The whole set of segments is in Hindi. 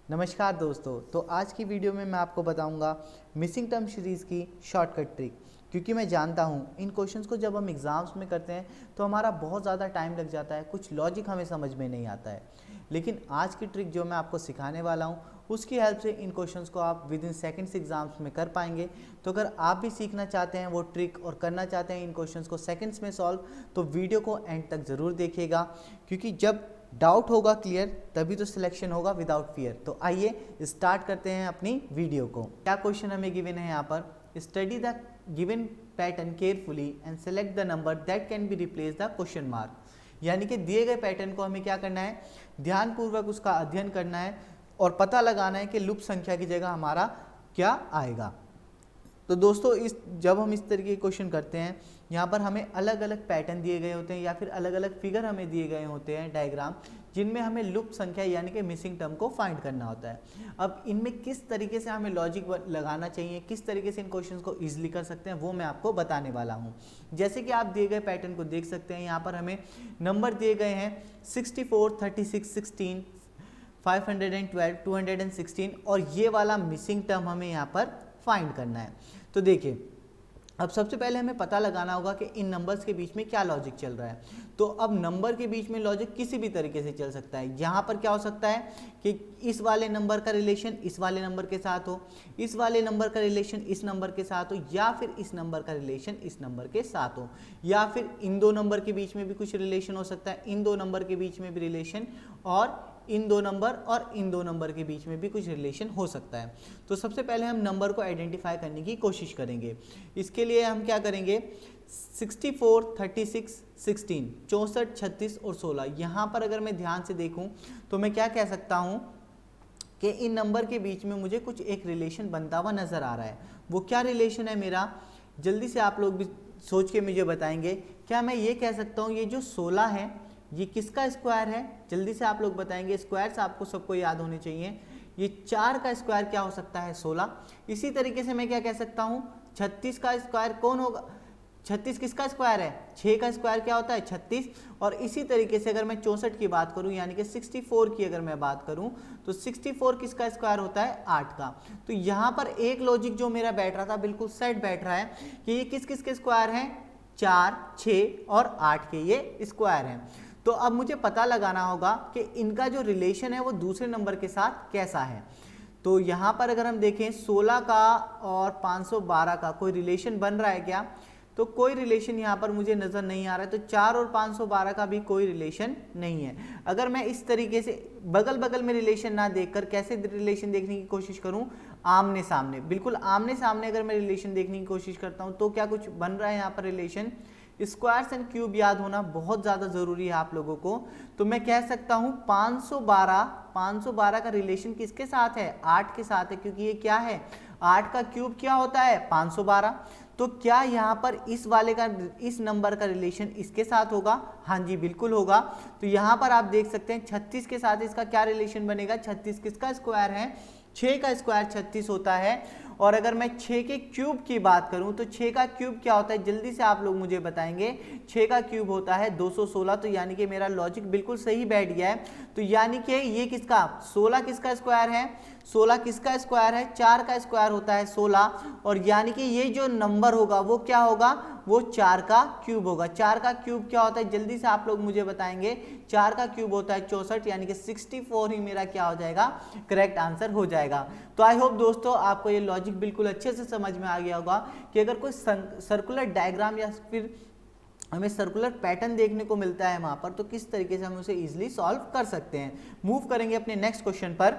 नमस्कार दोस्तों। तो आज की वीडियो में मैं आपको बताऊंगा मिसिंग टर्म सीरीज़ की शॉर्टकट ट्रिक, क्योंकि मैं जानता हूं इन क्वेश्चंस को जब हम एग्ज़ाम्स में करते हैं तो हमारा बहुत ज़्यादा टाइम लग जाता है, कुछ लॉजिक हमें समझ में नहीं आता है। लेकिन आज की ट्रिक जो मैं आपको सिखाने वाला हूं उसकी हेल्प से इन क्वेश्चंस को आप विद इन सेकेंड्स एग्जाम्स में कर पाएंगे। तो अगर आप भी सीखना चाहते हैं वो ट्रिक और करना चाहते हैं इन क्वेश्चंस को सेकेंड्स में सॉल्व, तो वीडियो को एंड तक ज़रूर देखिएगा, क्योंकि जब डाउट होगा क्लियर तभी तो सिलेक्शन होगा विदाउट फियर। तो आइए स्टार्ट करते हैं अपनी वीडियो को। क्या क्वेश्चन हमें गिवन है यहाँ पर, study the given pattern carefully and select the number that can be replace the question mark. यानी कि दिए गए पैटर्न को हमें क्या करना है, ध्यानपूर्वक उसका अध्ययन करना है और पता लगाना है कि लुप्त संख्या की जगह हमारा क्या आएगा। तो दोस्तों जब हम इस तरीके के क्वेश्चन करते हैं, यहाँ पर हमें अलग अलग पैटर्न दिए गए होते हैं या फिर अलग अलग फिगर हमें दिए गए होते हैं, डायग्राम, जिनमें हमें लुप्त संख्या यानी कि मिसिंग टर्म को फाइंड करना होता है। अब इनमें किस तरीके से हमें लॉजिक लगाना चाहिए, किस तरीके से इन क्वेश्चन को ईजिली कर सकते हैं, वो मैं आपको बताने वाला हूँ। जैसे कि आप दिए गए पैटर्न को देख सकते हैं, यहाँ पर हमें नंबर दिए गए हैं 64, 36, 16, 512, 216 और ये वाला मिसिंग टर्म हमें यहाँ पर फाइंड करना है। तो देखिए, अब सबसे पहले हमें पता लगाना होगा कि इन नंबर्स के बीच में क्या लॉजिक चल रहा है। तो अब नंबर के बीच में लॉजिक किसी भी तरीके से चल सकता है। यहाँ पर क्या हो सकता है कि इस वाले नंबर का रिलेशन इस वाले नंबर के साथ हो, इस वाले नंबर का रिलेशन इस नंबर के साथ हो, या फिर इस नंबर का रिलेशन इस नंबर के साथ हो, या फिर इन दो नंबर के बीच में भी कुछ रिलेशन हो सकता है, इन दो नंबर के बीच में भी रिलेशन, और इन दो नंबर और इन दो नंबर के बीच में भी कुछ रिलेशन हो सकता है। तो सबसे पहले हम नंबर को आइडेंटिफाई करने की कोशिश करेंगे। इसके लिए हम क्या करेंगे, 64, 36, 16, 64, 36 और 16, यहाँ पर अगर मैं ध्यान से देखूं तो मैं क्या कह सकता हूँ कि इन नंबर के बीच में मुझे कुछ एक रिलेशन बनता हुआ नज़र आ रहा है। वो क्या रिलेशन है मेरा, जल्दी से आप लोग भी सोच के मुझे बताएंगे। क्या मैं ये कह सकता हूँ ये जो 16 है ये किसका स्क्वायर है, जल्दी से आप लोग बताएंगे। स्क्वायर्स आपको सबको याद होने चाहिए। ये 4 का स्क्वायर क्या हो सकता है, 16। इसी तरीके से मैं क्या कह सकता हूँ, 36 का स्क्वायर कौन होगा, 36 किसका स्क्वायर है, 6 का स्क्वायर क्या होता है, 36। और इसी तरीके से अगर मैं 64 की बात करूं यानी कि 64 की अगर मैं बात करूं तो 64 किसका स्क्वायर होता है, 8 का। तो यहाँ पर एक लॉजिक जो मेरा बैठ रहा था बिल्कुल सेट बैठ रहा है कि ये किस किस के स्क्वायर हैं, 4, 6 और 8 के ये स्क्वायर हैं। तो अब मुझे पता लगाना होगा कि इनका जो रिलेशन है वो दूसरे नंबर के साथ कैसा है। तो यहाँ पर अगर हम देखें 16 का और 512 का कोई रिलेशन बन रहा है क्या, तो कोई रिलेशन यहाँ पर मुझे नज़र नहीं आ रहा है। तो 4 और 512 का भी कोई रिलेशन नहीं है। अगर मैं इस तरीके से बगल बगल में रिलेशन ना देखकर कैसे रिलेशन देखने की कोशिश करूँ, आमने सामने, बिल्कुल आमने सामने अगर मैं रिलेशन देखने की कोशिश करता हूँ तो क्या कुछ बन रहा है यहाँ पर रिलेशन। स्क्वायर्स एंड क्यूब याद होना बहुत ज़्यादा ज़रूरी है आप लोगों को। तो मैं कह सकता हूँ 512 का रिलेशन किसके साथ है, 8 के साथ है, क्योंकि ये क्या है, 8 का क्यूब क्या होता है, 512। तो क्या यहाँ पर इस वाले का, इस नंबर का रिलेशन इसके साथ होगा, हाँ जी बिल्कुल होगा। तो यहाँ पर आप देख सकते हैं 36 के साथ इसका क्या रिलेशन बनेगा, 36 किसका स्क्वायर है, 6 का स्क्वायर 36 होता है। और अगर मैं 6 के क्यूब की बात करूं तो 6 का क्यूब क्या होता है, जल्दी से आप लोग मुझे बताएंगे। 6 का क्यूब होता है 216। तो यानी कि मेरा लॉजिक बिल्कुल सही बैठ गया है। तो यानी कि ये किसका, 16 किसका स्क्वायर है, 16 किसका स्क्वायर है, 4 का स्क्वायर होता है 16। और यानी कि ये जो नंबर होगा वो क्या होगा, वो 4 का क्यूब होगा। 4 का क्यूब क्या होता है, जल्दी से आप लोग मुझे बताएंगे। 4 का क्यूब होता है 64, यानी कि 64 ही मेरा क्या हो जाएगा, करेक्ट आंसर हो जाएगा। तो आई होप दोस्तों आपको ये लॉजिक बिल्कुल अच्छे से समझ में आ गया होगा कि अगर कोई सर्कुलर डायग्राम या फिर हमें सर्कुलर पैटर्न देखने को मिलता है वहां पर, तो किस तरीके से हम उसे इजीली सॉल्व कर सकते हैं। मूव करेंगे अपने नेक्स्ट क्वेश्चन पर।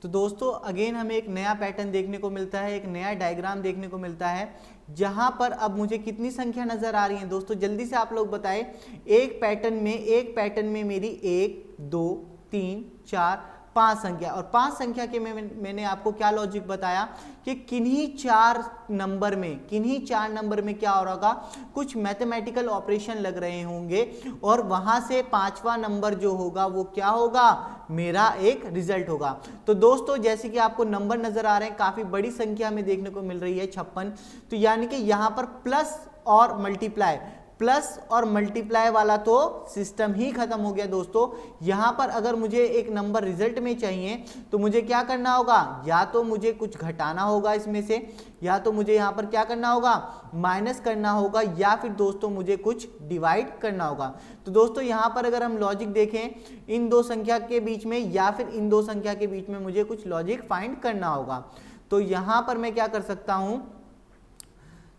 तो दोस्तों अगेन हमें एक नया पैटर्न देखने को मिलता है, एक नया डायग्राम देखने को मिलता है, जहां पर अब मुझे कितनी संख्या नजर आ रही है दोस्तों, जल्दी से आप लोग बताएं। एक पैटर्न में मेरी 1, 2, 3, 4, 5 संख्या, और 5 संख्या के मैंने आपको क्या लॉजिक बताया कि किन्हीं चार नंबर में क्या हो रहा होगा, कुछ मैथमेटिकल ऑपरेशन लग रहे होंगे, और वहां से 5वां नंबर जो होगा वो क्या होगा, मेरा एक रिजल्ट होगा। तो दोस्तों जैसे कि आपको नंबर नजर आ रहे हैं, काफी बड़ी संख्या में देखने को मिल रही है 56। तो यानी कि यहां पर प्लस और मल्टीप्लाई, प्लस और मल्टीप्लाई वाला तो सिस्टम ही खत्म हो गया दोस्तों। यहां पर अगर मुझे एक नंबर रिजल्ट में चाहिए तो मुझे क्या करना होगा, या तो मुझे कुछ घटाना होगा इसमें से, या तो मुझे यहां पर क्या करना होगा, माइनस करना होगा, या फिर दोस्तों मुझे कुछ डिवाइड करना होगा। तो दोस्तों यहां पर अगर हम लॉजिक देखें इन दो संख्या के बीच में या फिर इन दो संख्या के बीच में मुझे कुछ लॉजिक फाइंड करना होगा। तो यहां पर मैं क्या कर सकता हूं,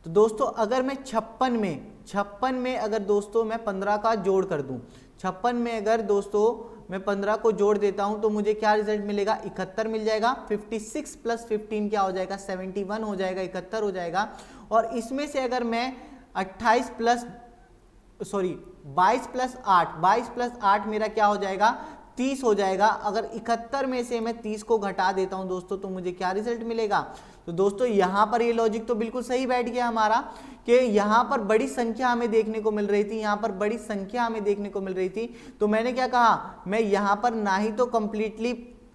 तो दोस्तों अगर मैं 56 में अगर दोस्तों मैं 15 का जोड़ कर दूं, 56 में अगर दोस्तों मैं 15 को जोड़ देता हूं तो मुझे क्या रिजल्ट मिलेगा, 71 मिल जाएगा। 56 प्लस 15 क्या हो जाएगा, 71 हो जाएगा, 71 हो जाएगा। और इसमें से अगर मैं 22 प्लस 8 मेरा क्या हो जाएगा, 30 हो जाएगा। अगर 71 में से मैं 30 को घटा देता हूं दोस्तों तो मुझे क्या रिजल्ट मिलेगा। तो दोस्तों यहां पर ये लॉजिक तो बिल्कुल सही बैठ गया हमारा कि यहां पर बड़ी संख्या हमें देखने को मिल रही थी, यहां पर बड़ी संख्या हमें देखने को मिल रही थी। तो मैंने क्या कहा, मैं यहां पर ना ही तो कंप्लीटली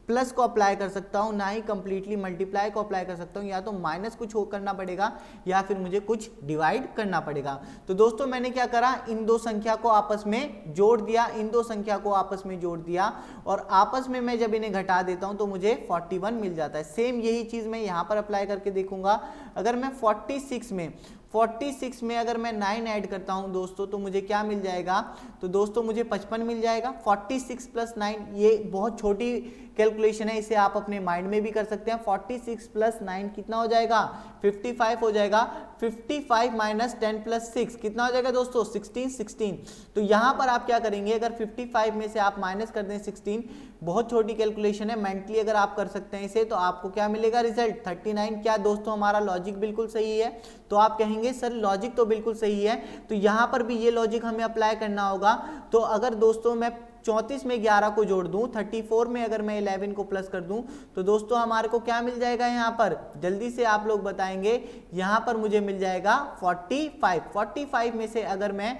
प्लस को अप्लाई कर सकता हूं, ना ही कंप्लीटली मल्टीप्लाई को अप्लाई कर सकता हूं, या तो माइनस कुछ हो करना पड़ेगा या फिर मुझे कुछ डिवाइड करना पड़ेगा। तो दोस्तों मैंने क्या करा, इन दो संख्या को आपस में जोड़ दिया, इन दो संख्या को आपस में जोड़ दिया, और आपस में मैं जब इन्हें घटा देता हूं तो मुझे 41 मिल जाता है। सेम यही चीज मैं यहां पर अप्लाई करके देखूंगा। अगर मैं 46 में अगर मैं 9 ऐड करता हूं दोस्तों तो मुझे क्या मिल जाएगा, तो दोस्तों मुझे 55 मिल जाएगा। 46 प्लस 9, ये बहुत छोटी कैलकुलेशन है, इसे आप अपने माइंड में भी कर सकते हैं। 46 प्लस 9 कितना हो जाएगा, 55 हो जाएगा। 55 माइनस 10 प्लस 6 कितना हो जाएगा दोस्तों, 16। तो यहां पर आप क्या करेंगे, अगर 55 में से आप माइनस कर दें 16, बहुत छोटी कैलकुलेशन है, मेंटली अगर आप कर सकते हैं इसे, तो आपको क्या मिलेगा रिजल्ट, 39। क्या दोस्तों हमारा लॉजिक बिल्कुल सही है। तो आप कहेंगे सर लॉजिक तो बिल्कुल सही है, तो यहां पर भी ये लॉजिक हमें अप्लाई करना होगा। तो अगर दोस्तों मैं 34 में 11 को जोड़ दूं, 34 में अगर मैं 11 को प्लस कर दूं, तो दोस्तों हमारे को क्या मिल जाएगा, यहां पर जल्दी से आप लोग बताएंगे, यहां पर मुझे मिल जाएगा 45। 45 में से अगर मैं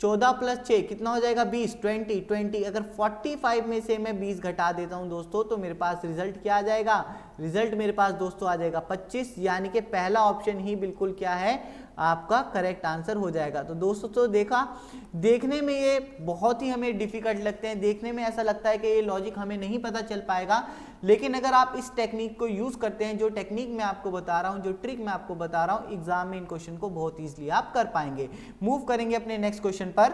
14 प्लस 6 कितना हो जाएगा, 20, 20। अगर 45 में से मैं 20 घटा देता हूं दोस्तों तो मेरे पास रिजल्ट क्या आ जाएगा, रिजल्ट मेरे पास दोस्तों आ जाएगा 25। यानी कि पहला ऑप्शन ही बिल्कुल क्या है, आपका करेक्ट आंसर हो जाएगा। तो दोस्तों तो देखा, देखने में ये बहुत ही हमें डिफिकल्ट लगते हैं, देखने में ऐसा लगता है कि ये लॉजिक हमें नहीं पता चल पाएगा, लेकिन अगर आप इस टेक्निक को यूज करते हैं, जो टेक्निक मैं आपको बता रहा हूं, जो ट्रिक मैं आपको बता रहा हूं, एग्जाम में इन क्वेश्चन को बहुत ईजिली आप कर पाएंगे। मूव करेंगे अपने नेक्स्ट क्वेश्चन पर।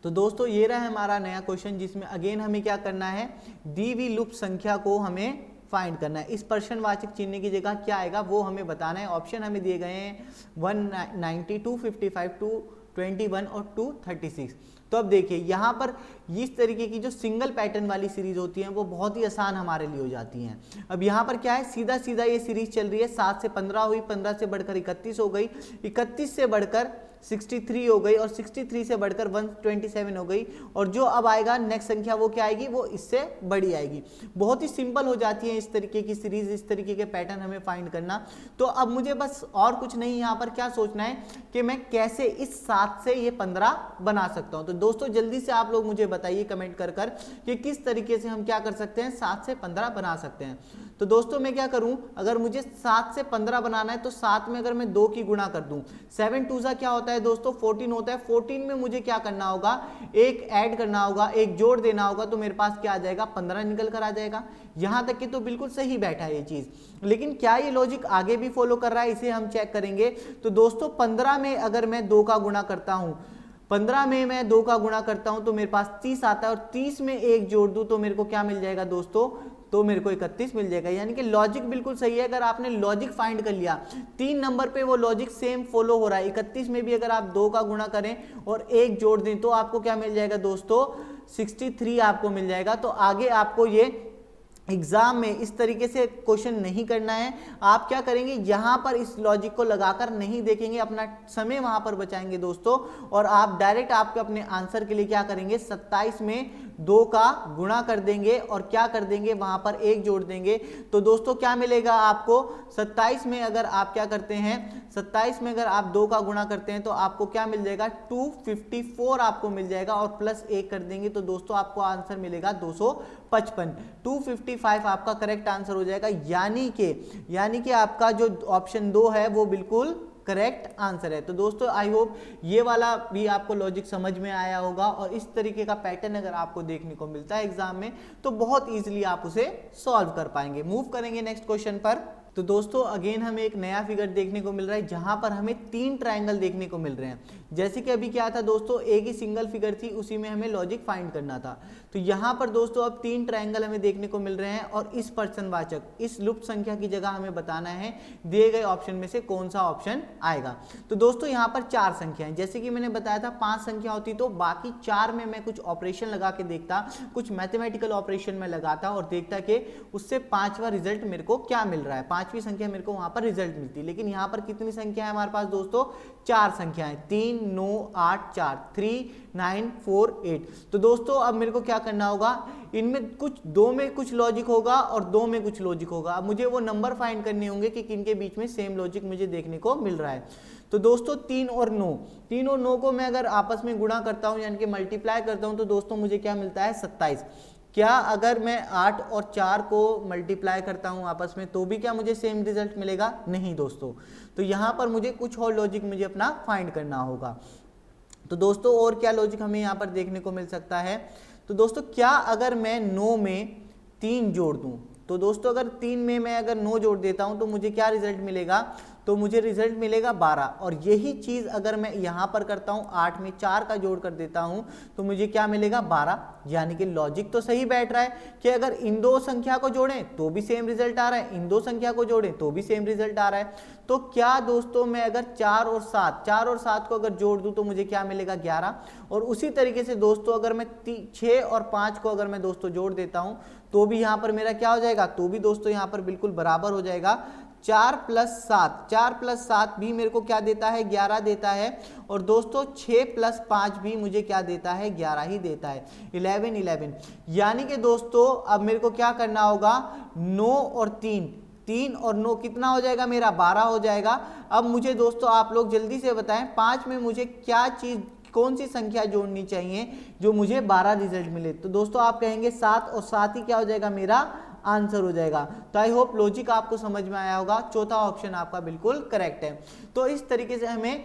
तो दोस्तों ये रहा हमारा नया क्वेश्चन, जिसमें अगेन हमें क्या करना है, दी हुई लुप्त संख्या को हमें फाइंड करना है। इस प्रश्नवाचक चिन्ह की जगह क्या आएगा वो हमें बताना है। ऑप्शन हमें दिए गए हैं 190, 255, 221 और 236। तो अब देखिए यहाँ पर इस तरीके की जो सिंगल पैटर्न वाली सीरीज होती हैं वो बहुत ही आसान हमारे लिए हो जाती हैं। अब यहाँ पर क्या है, सीधा सीधा ये सीरीज चल रही है, 7 से 15 हुई, 15 से बढ़कर 31 हो गई, 31 से बढ़कर 63 हो गई, और 63 से बढ़कर 127 हो गई, और जो अब आएगा नेक्स्ट संख्या वो क्या आएगी, वो इससे बड़ी आएगी। बहुत ही सिंपल हो जाती है इस तरीके की सीरीज, इस तरीके के पैटर्न हमें फाइंड करना। तो अब मुझे बस और कुछ नहीं यहाँ पर क्या सोचना है कि मैं कैसे इस 7 से ये 15 बना सकता हूँ। तो दोस्तों जल्दी से आप लोग मुझे बताइए कमेंट कर कर कि किस तरीके से हम क्या कर सकते हैं, 7 से 15 बना सकते हैं। तो दोस्तों मैं क्या करूं, अगर मुझे 7 से 15 बनाना है तो 7 में अगर मैं 2 की गुणा कर दूं, 7 2 क्या होता है दोस्तों, 14 होता है। 14 में मुझे क्या करना होगा, एक ऐड करना होगा, एक जोड़ देना होगा, तो मेरे पास क्या आ जाएगा, 15 निकल कर आ जाएगा। यहां तक कि तो बिल्कुल सही बैठा है ये चीज, लेकिन क्या ये लॉजिक आगे भी फॉलो कर रहा है, इसे हम चेक करेंगे। तो दोस्तों 15 में अगर मैं 2 का गुणा करता हूं, 15 में मैं 2 का गुणा करता हूं तो मेरे पास 30 आता है, और 30 में एक जोड़ दूं तो मेरे को क्या मिल जाएगा दोस्तों, तो मेरे को 31 मिल जाएगा। यानी कि लॉजिक बिल्कुल सही है। अगर आपने लॉजिक फाइंड कर लिया, 3 नंबर पे वो लॉजिक सेम फॉलो हो रहा है, 31 में भी अगर आप 2 का गुणा करें और एक जोड़ दें तो आपको क्या मिल जाएगा दोस्तों, 63 आपको मिल जाएगा। तो आगे आपको ये एग्जाम में इस तरीके से क्वेश्चन नहीं करना है। आप क्या करेंगे, यहां पर इस लॉजिक को लगाकर नहीं देखेंगे, अपना समय वहां पर बचाएंगे दोस्तों, और आप डायरेक्ट आपके अपने आंसर के लिए क्या करेंगे, 27 में 2 का गुणा कर देंगे और क्या कर देंगे, वहां पर एक जोड़ देंगे। तो दोस्तों क्या मिलेगा आपको, 27 में अगर आप क्या करते हैं, 27 में अगर आप 2 का गुणा करते हैं तो आपको क्या मिल जाएगा, 254 आपको मिल जाएगा, और प्लस 1 कर देंगे तो दोस्तों आपको आंसर मिलेगा 255। 255 आपका करेक्ट आंसर हो जाएगा। यानी कि आपका जो ऑप्शन 2 है वो बिल्कुल करेक्ट आंसर है। तो दोस्तों आई होप ये वाला भी आपको लॉजिक समझ में आया होगा, और इस तरीके का पैटर्न अगर आपको देखने को मिलता है एग्जाम में तो बहुत इजीली आप उसे सॉल्व कर पाएंगे। मूव करेंगे नेक्स्ट क्वेश्चन पर। तो दोस्तों अगेन हमें एक नया फिगर देखने को मिल रहा है जहां पर हमें 3 ट्रायंगल देखने को मिल रहे हैं। जैसे कि अभी क्या था दोस्तों, एक ही सिंगल फिगर थी, उसी में हमें लॉजिक फाइंड करना था। तो यहाँ पर दोस्तों अब 3 ट्रायंगल हमें देखने को मिल रहे हैं, और इस पर्सनवाचक, इस लुप्त संख्या की जगह हमें बताना है दिए गए ऑप्शन में से कौन सा ऑप्शन आएगा। तो दोस्तों यहाँ पर 4 संख्याएं, जैसे कि मैंने बताया था 5 संख्या होती तो बाकी 4 में मैं कुछ ऑपरेशन लगा के देखता, कुछ मैथमेटिकल ऑपरेशन में लगाता और देखता कि उससे 5वां रिजल्ट मेरे को क्या मिल रहा है, 5वीं संख्या मेरे को वहां पर रिजल्ट मिलती। लेकिन यहाँ पर कितनी संख्या है हमारे पास दोस्तों, 4 संख्याएं, 3, 9, 8, 4, 3, 9, 4, 8। तो दोस्तों अब मेरे को क्या करना होगा, इनमें कुछ 2 में कुछ लॉजिक होगा और 2 में कुछ लॉजिक होगा। अब मुझे वो नंबर फाइंड करने होंगे कि किनके बीच में सेम लॉजिक मुझे देखने को मिल रहा है। तो दोस्तों 3 और 9 को मैं अगर आपस में गुणा करता हूं यानी कि मल्टीप्लाई करता हूं तो दोस्तों मुझे क्या मिलता है, 27। क्या अगर मैं 8 और 4 को मल्टीप्लाई करता हूं आपस में तो भी क्या मुझे सेम रिजल्ट मिलेगा? नहीं दोस्तों। तो यहां पर मुझे कुछ और लॉजिक मुझे अपना फाइंड करना होगा। तो दोस्तों और क्या लॉजिक हमें यहां पर देखने को मिल सकता है, तो दोस्तों क्या अगर मैं 9 में 3 जोड़ दूं, तो दोस्तों अगर 3 में मैं अगर 9 जोड़ देता हूं तो मुझे क्या रिजल्ट मिलेगा, तो मुझे रिजल्ट मिलेगा 12। और यही चीज अगर मैं यहां पर करता हूं, 8 में 4 का जोड़ कर देता हूं तो मुझे क्या मिलेगा, 12। यानी कि लॉजिक तो सही बैठ रहा है कि अगर इन 2 संख्या को जोड़ें तो भी सेम रिजल्ट आ रहा है, इन 2 संख्या को जोड़ें तो भी सेम रिजल्ट आ रहा है। तो क्या दोस्तों मैं अगर 4 और 7 को अगर जोड़ दूं तो मुझे क्या मिलेगा, 11। और उसी तरीके से दोस्तों अगर मैं 6 और 5 को अगर मैं दोस्तों जोड़ देता हूं तो भी यहां पर मेरा क्या हो जाएगा, तो भी दोस्तों यहां पर बिल्कुल बराबर हो जाएगा। 4 + 7 भी मेरे को क्या देता है, 11 देता है। और दोस्तों 6 + 5 भी मुझे क्या देता है, 11 ही देता है, 11। यानी कि दोस्तों अब मेरे को क्या करना होगा, 9 और 3 और 9 कितना हो जाएगा मेरा, 12 हो जाएगा। अब मुझे दोस्तों आप लोग जल्दी से बताएं 5 में मुझे क्या चीज, कौन सी संख्या जोड़नी चाहिए जो मुझे 12 रिजल्ट मिले। तो दोस्तों आप कहेंगे 7, और 7 ही क्या हो जाएगा, मेरा आंसर हो जाएगा। तो आई होप लॉजिक आपको समझ में आया होगा, चौथा ऑप्शन आपका बिल्कुल करेक्ट है। तो इस तरीके से हमें,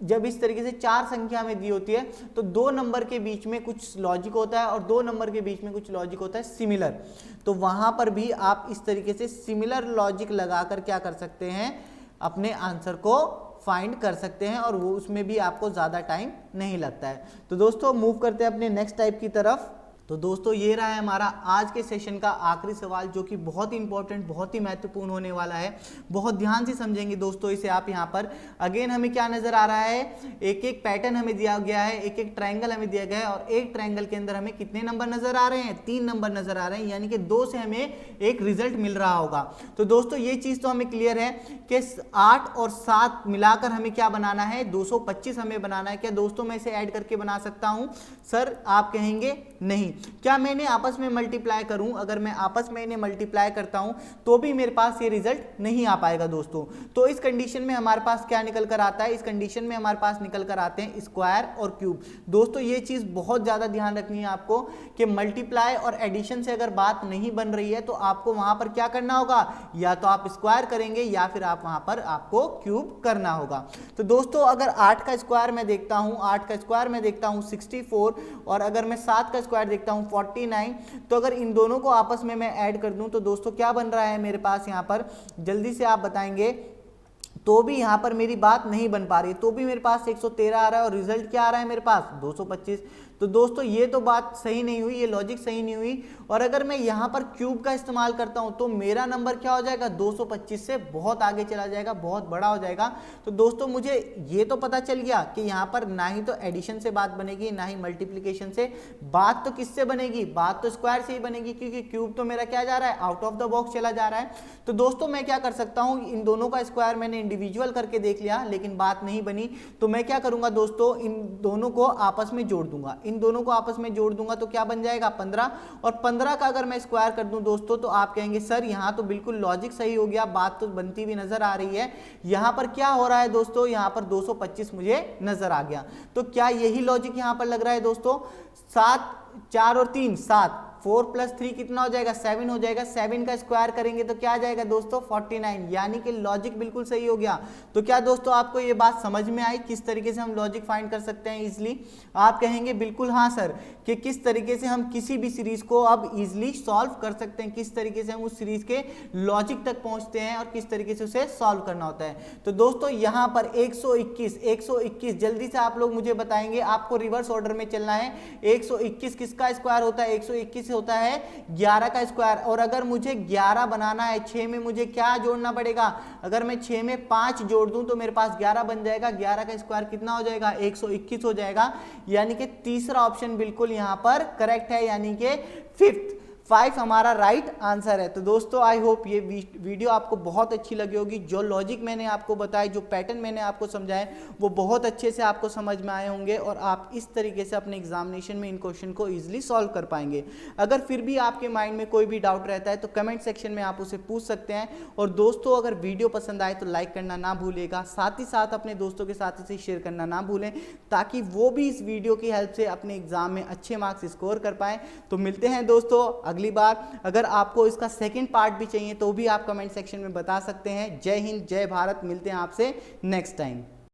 जब इस तरीके से 4 संख्या में दी होती है तो 2 नंबर के बीच में कुछ लॉजिक होता है और 2 नंबर के बीच में कुछ लॉजिक होता है सिमिलर। तो वहां पर भी आप इस तरीके से सिमिलर लॉजिक लगाकर क्या कर सकते हैं, अपने आंसर को फाइंड कर सकते हैं, और वो उसमें भी आपको ज्यादा टाइम नहीं लगता है। तो दोस्तों मूव करते हैं अपने नेक्स्ट टाइप की तरफ। तो दोस्तों ये रहा है हमारा आज के सेशन का आखिरी सवाल, जो कि बहुत ही इंपॉर्टेंट, बहुत ही महत्वपूर्ण होने वाला है। बहुत ध्यान से समझेंगे दोस्तों इसे आप। यहाँ पर अगेन हमें क्या नजर आ रहा है, एक एक पैटर्न हमें दिया गया है, एक एक ट्रायंगल हमें दिया गया है, और एक ट्रायंगल के अंदर हमें कितने नंबर नजर आ रहे हैं, 3 नंबर नजर आ रहे हैं। यानी कि 2 से हमें एक रिजल्ट मिल रहा होगा। तो दोस्तों ये चीज तो हमें क्लियर है कि 8 और 7 मिलाकर हमें क्या बनाना है, 225 हमें बनाना है। क्या दोस्तों मैं इसे ऐड करके बना सकता हूं? सर आप कहेंगे नहीं। क्या मैं इन्हें आपस में मल्टीप्लाई करूं? अगर मैं आपस में इन्हें मल्टीप्लाई करता हूं तो भी मेरे पास ये रिजल्ट नहीं आ पाएगा दोस्तों। तो इस कंडीशन में हमारे पास क्या निकल कर आता है, इस कंडीशन में हमारे पास निकल कर आते हैं स्क्वायर और क्यूब। दोस्तों ये चीज बहुत ज्यादा ध्यान रखनी है आपको कि मल्टीप्लाई और एडिशन से अगर बात नहीं बन रही है तो आपको वहां पर क्या करना होगा, या तो आप स्क्वायर करेंगे या फिर आप वहां पर आपको क्यूब करना होगा। तो दोस्तों अगर 8 का स्क्वायर मैं देखता हूं, 8 का स्क्वायर मैं देखता हूं 64, और अगर मैं 7 का स्क्वायर देखता हूं 49, तो अगर इन दोनों को आपस में मैं ऐड कर दूं तो दोस्तों क्या बन रहा है मेरे पास यहाँ पर, जल्दी से आप बताएंगे। तो भी यहाँ पर मेरी बात नहीं बन पा रही, तो भी मेरे पास 113 आ रहा है, और रिजल्ट क्या आ रहा है मेरे पास, 225। तो दोस्तों ये तो बात सही नहीं हुई, ये लॉजिक सही नहीं हुई। और अगर मैं यहाँ पर क्यूब का इस्तेमाल करता हूँ तो मेरा नंबर क्या हो जाएगा, 225 से बहुत आगे चला जाएगा, बहुत बड़ा हो जाएगा। तो दोस्तों मुझे ये तो पता चल गया कि यहाँ पर ना ही तो एडिशन से बात बनेगी, ना ही मल्टीप्लीकेशन से। बात तो किससे बनेगी, बात तो स्क्वायर से ही बनेगी, क्योंकि क्यूब तो मेरा क्या जा रहा है, आउट ऑफ द बॉक्स चला जा रहा है। तो दोस्तों मैं क्या कर सकता हूँ, इन दोनों का स्क्वायर मैंने इंडिविजुअल करके देख लिया लेकिन बात नहीं बनी, तो मैं क्या करूंगा दोस्तों, इन दोनों को आपस में जोड़ दूंगा। इन दोनों को आपस में जोड़ दूंगा तो क्या बन जाएगा, 15। और 15 का अगर मैं स्क्वायर कर दूं दोस्तों तो आप कहेंगे सर यहां तो बिल्कुल लॉजिक सही हो गया, बात तो बनती हुई नजर आ रही है। यहां पर क्या हो रहा है दोस्तों, यहां पर 225 मुझे नजर आ गया। तो क्या यही लॉजिक यहां पर लग रहा है दोस्तों, 7, 4 और 3, 7, 4 प्लस 3 कितना हो जाएगा 7 हो जाएगा, 7 का स्क्वायर करेंगे तो क्या आ जाएगा दोस्तों 49, यानी कि लॉजिक बिल्कुल सही हो गया। तो क्या दोस्तों आपको ये बात समझ में आई किस तरीके से हम लॉजिक फाइंड कर सकते हैं इजीली? आप कहेंगे बिल्कुल हाँ सर, कि किस तरीके से हम किसी भी सीरीज को अब इजीली सॉल्व कर सकते हैं, किस तरीके से हम उस सीरीज के लॉजिक तक पहुंचते हैं और किस तरीके से उसे सॉल्व करना होता है। तो दोस्तों यहाँ पर 121 जल्दी से आप लोग मुझे बताएंगे, आपको रिवर्स ऑर्डर में चलना है। 121 किसका स्क्वायर होता है? 121 होता है 11 का स्क्वायर। और अगर मुझे 11 बनाना है, 6 में मुझे क्या जोड़ना पड़ेगा? अगर मैं 6 में 5 जोड़ दूं तो मेरे पास 11 बन जाएगा। 11 का स्क्वायर कितना हो जाएगा? 121 हो जाएगा, यानी कि तीसरा ऑप्शन बिल्कुल यहां पर करेक्ट है, यानी कि 5 हमारा राइट आंसर है। तो दोस्तों आई होप ये वीडियो आपको बहुत अच्छी लगी होगी। जो लॉजिक मैंने आपको बताया, जो पैटर्न मैंने आपको समझाया, वो बहुत अच्छे से आपको समझ में आए होंगे और आप इस तरीके से अपने एग्जामिनेशन में इन क्वेश्चन को इजीली सॉल्व कर पाएंगे। अगर फिर भी आपके माइंड में कोई भी डाउट रहता है तो कमेंट सेक्शन में आप उसे पूछ सकते हैं। और दोस्तों अगर वीडियो पसंद आए तो लाइक करना ना भूलिएगा, साथ ही साथ अपने दोस्तों के साथ इसे शेयर करना ना भूलें, ताकि वो भी इस वीडियो की हेल्प से अपने एग्जाम में अच्छे मार्क्स स्कोर कर पाएं। तो मिलते हैं दोस्तों अगली बार। अगर आपको इसका सेकंड पार्ट भी चाहिए तो भी आप कमेंट सेक्शन में बता सकते हैं। जय हिंद, जय भारत, मिलते हैं आपसे नेक्स्ट टाइम।